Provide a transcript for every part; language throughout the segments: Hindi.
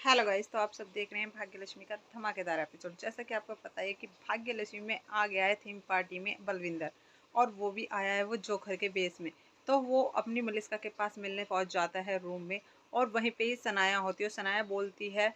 हेलो गाइस, तो आप सब देख रहे हैं भाग्यलक्ष्मी का धमाकेदार एपिसोड। जैसा कि आपको पता है कि भाग्यलक्ष्मी में आ गया है थीम पार्टी में बलविंदर, और वो भी आया है वो जोकर के बेस में। तो वो अपनी मलिस्का के पास मिलने पहुंच जाता है रूम में, और वहीं पे ही सनाया होती है। सनाया बोलती है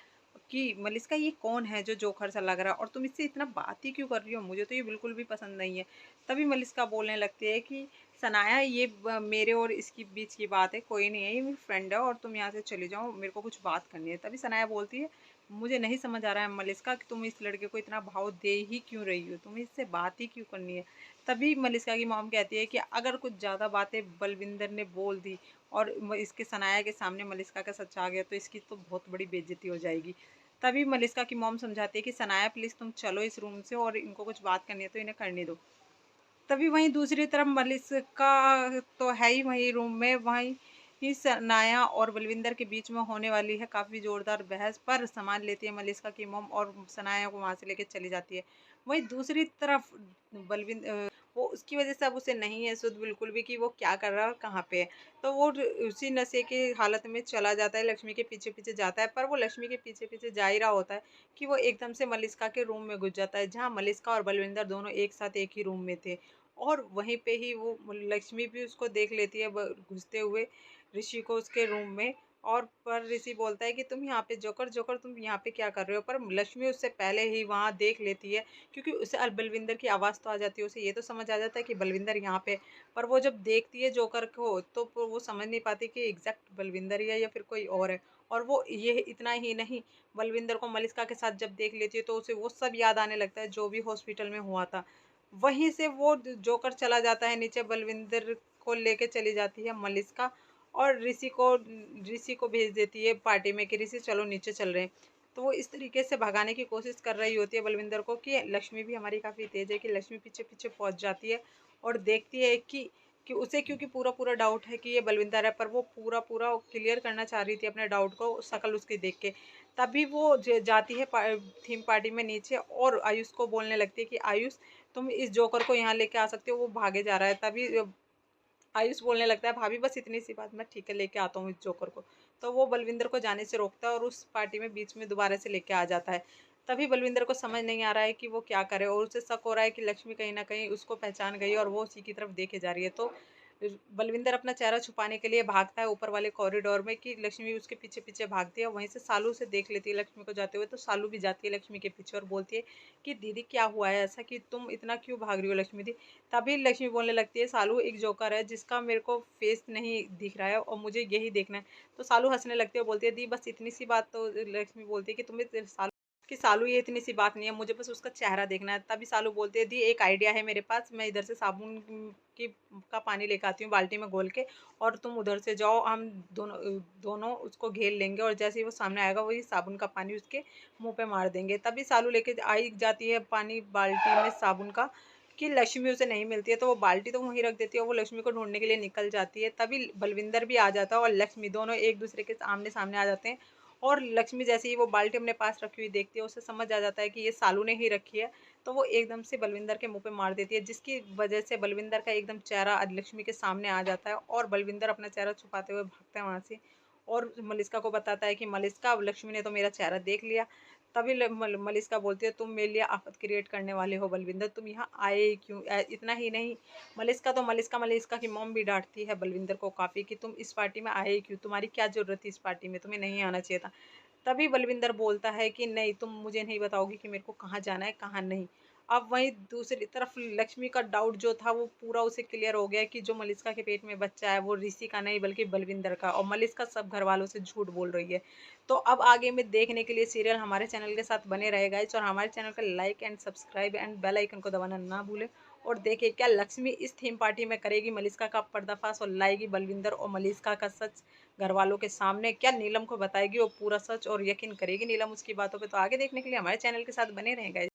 कि मलिस्का, ये कौन है जो जोकर सा लग रहा है, और तुम इससे इतना बात ही क्यों कर रही हो, मुझे तो ये बिल्कुल भी पसंद नहीं है। तभी मलिस्का बोलने लगती है कि सनाया, ये मेरे और इसकी बीच की बात है, कोई नहीं है, ये मेरी फ्रेंड है, और तुम यहाँ से चली जाओ, मेरे को कुछ बात करनी है। तभी सनाया बोलती है, मुझे नहीं समझ आ रहा है मलिस्का कि तुम इस लड़के को इतना भाव दे ही क्यों रही हो, तुम्हें इससे बात ही क्यों करनी है। तभी मलिस्का की मॉम कहती है कि अगर कुछ ज़्यादा बातें बलविंदर ने बोल दी और इसके सनाया के सामने मलिस्का का सच आ गया, तो इसकी तो बहुत बड़ी बेइज्जती हो जाएगी। तभी मलिस्का की मॉम समझाती है कि सनाया प्लीज़ तुम चलो इस रूम से, और इनको कुछ बात करनी है तो इन्हें करने दो। तभी वहीं दूसरी तरफ मलिस्का तो है ही वहीं रूम में, वहीं ही सनाया और बलविंदर के बीच में होने वाली है काफ़ी ज़ोरदार बहस। पर सामान लेती है मलिस्का की मोम और सनाया को वहाँ से लेके चली जाती है। वहीं दूसरी तरफ वो उसकी वजह से अब उसे नहीं है सुध बिल्कुल भी कि वो क्या कर रहा है और कहाँ पे है। तो वो उसी नशे की हालत में चला जाता है, लक्ष्मी के पीछे पीछे जाता है। पर वो लक्ष्मी के पीछे पीछे जा ही रहा होता है कि वो एकदम से मलिस्का के रूम में घुस जाता है, जहाँ मलिस्का और बलविंदर दोनों एक साथ एक ही रूम में थे। और वहीं पे ही वो लक्ष्मी भी उसको देख लेती है घुसते हुए, ऋषि को उसके रूम में। और पर ऋषि बोलता है कि तुम यहाँ पे जोकर जोकर तुम यहाँ पे क्या कर रहे हो, पर लक्ष्मी उससे पहले ही वहाँ देख लेती है, क्योंकि उसे बलविंदर की आवाज़ तो आ जाती है, उसे ये तो समझ आ जाता है कि बलविंदर यहाँ पे। पर वो जब देखती है जोकर को तो वो समझ नहीं पाती कि एग्जैक्ट बलविंदर ही है या फिर कोई और है। और वो ये इतना ही नहीं, बलविंदर को मलिस्का के साथ जब देख लेती है तो उसे वो सब याद आने लगता है जो भी हॉस्पिटल में हुआ था। वहीं से वो जोकर चला जाता है नीचे, बलविंदर को लेके चली जाती है मलिस्का, और ऋषि को भेज देती है पार्टी में कि ऋषि चलो नीचे चल रहे हैं। तो वो इस तरीके से भगाने की कोशिश कर रही होती है बलविंदर को कि लक्ष्मी भी हमारी काफ़ी तेज है, कि लक्ष्मी पीछे पीछे पहुंच जाती है और देखती है कि उसे, क्योंकि पूरा पूरा डाउट है कि ये बलविंदर है, पर वो पूरा पूरा क्लियर करना चाह रही थी अपने डाउट को शक्ल उसकी देख के। तभी वो जाती है थीम पार्टी में नीचे, और आयुष को बोलने लगती है कि आयुष, तुम इस जोकर को यहाँ लेके आ सकते हो, वो भागे जा रहा है। तभी आयुष बोलने लगता है, भाभी बस इतनी सी बात, मैं ठीक है लेके आता हूँ इस जोकर को। तो वो बलविंदर को जाने से रोकता है और उस पार्टी में बीच में दोबारा से लेके आ जाता है। तभी बलविंदर को समझ नहीं आ रहा है कि वो क्या करे, और उसे शक हो रहा है कि लक्ष्मी कहीं ना कहीं उसको पहचान गई और वो उसी की तरफ देखे जा रही है। तो बलविंदर अपना चेहरा छुपाने के लिए भागता है ऊपर वाले कॉरिडोर में, कि लक्ष्मी उसके पीछे पीछे भागती है। वहीं से सालू से देख लेती है लक्ष्मी को जाते हुए, तो सालू भी जाती है लक्ष्मी के पीछे और बोलती है कि दीदी क्या हुआ है ऐसा, कि तुम इतना क्यों भाग रही हो लक्ष्मी दी। तभी लक्ष्मी बोलने लगती है, सालू एक जोकर है जिसका मेरे को फेस नहीं दिख रहा है और मुझे यही देखना है। तो सालू हंसने लगती है और बोलती है, दी बस इतनी सी बात। तो लक्ष्मी बोलती है कि सालू ये इतनी सी बात नहीं है, मुझे बस उसका चेहरा देखना है। तभी सालू बोलते हैं, दी एक आइडिया है मेरे पास, मैं इधर से साबुन की का पानी लेकर आती हूँ बाल्टी में घोल के, और तुम उधर से जाओ, हम दोनों दोनों उसको घेर लेंगे, और जैसे ही वो सामने आएगा वही साबुन का पानी उसके मुंह पे मार देंगे। तभी सालू लेके आई जाती है पानी बाल्टी में साबुन का, कि लक्ष्मी उसे नहीं मिलती है। तो वो बाल्टी तो वहीं रख देती है और वो लक्ष्मी को ढूंढने के लिए निकल जाती है। तभी बलविंदर भी आ जाता है और लक्ष्मी दोनों एक दूसरे के आमने सामने आ जाते हैं। और लक्ष्मी जैसे ही वो बाल्टी अपने पास रखी हुई देखती है, उसे समझ आ जाता है कि ये सालू ने ही रखी है। तो वो एकदम से बलविंदर के मुंह पे मार देती है, जिसकी वजह से बलविंदर का एकदम चेहरा लक्ष्मी के सामने आ जाता है, और बलविंदर अपना चेहरा छुपाते हुए भागता है वहां से, और मलिस्का को बताता है कि मलिस्का, लक्ष्मी ने तो मेरा चेहरा देख लिया। तभी मलिस्का बोलती है, तुम मेरे लिए आफत क्रिएट करने वाले हो बलविंदर, तुम यहाँ आए ही क्यों। इतना ही नहीं, मलिस्का की मॉम भी डांटती है बलविंदर को काफ़ी, कि तुम इस पार्टी में आए ही क्यों, तुम्हारी क्या ज़रूरत थी इस पार्टी में, तुम्हें नहीं आना चाहिए था। तभी बलविंदर बोलता है कि नहीं, तुम मुझे नहीं बताओगी कि मेरे को कहाँ जाना है कहाँ नहीं। अब वहीं दूसरी तरफ लक्ष्मी का डाउट जो था वो पूरा उसे क्लियर हो गया, कि जो मलिस्का के पेट में बच्चा है वो ऋषि का नहीं बल्कि बलविंदर का, और मलिस्का सब घर वालों से झूठ बोल रही है। तो अब आगे में देखने के लिए सीरियल हमारे चैनल के साथ बने रहे गाइस, और हमारे चैनल का like and subscribe and bell icon को दबाना ना भूलें। और देखिए क्या लक्ष्मी इस थीम पार्टी में करेगी मलिस्का का पर्दाफाश, और लाएगी बलविंदर और मलिस्का का सच घर वालों के सामने। क्या नीलम को बताएगी वो पूरा सच, और यकीन करेगी नीलम उसकी बातों पे। तो आगे देखने के लिए हमारे चैनल के साथ बने रहें गाइस।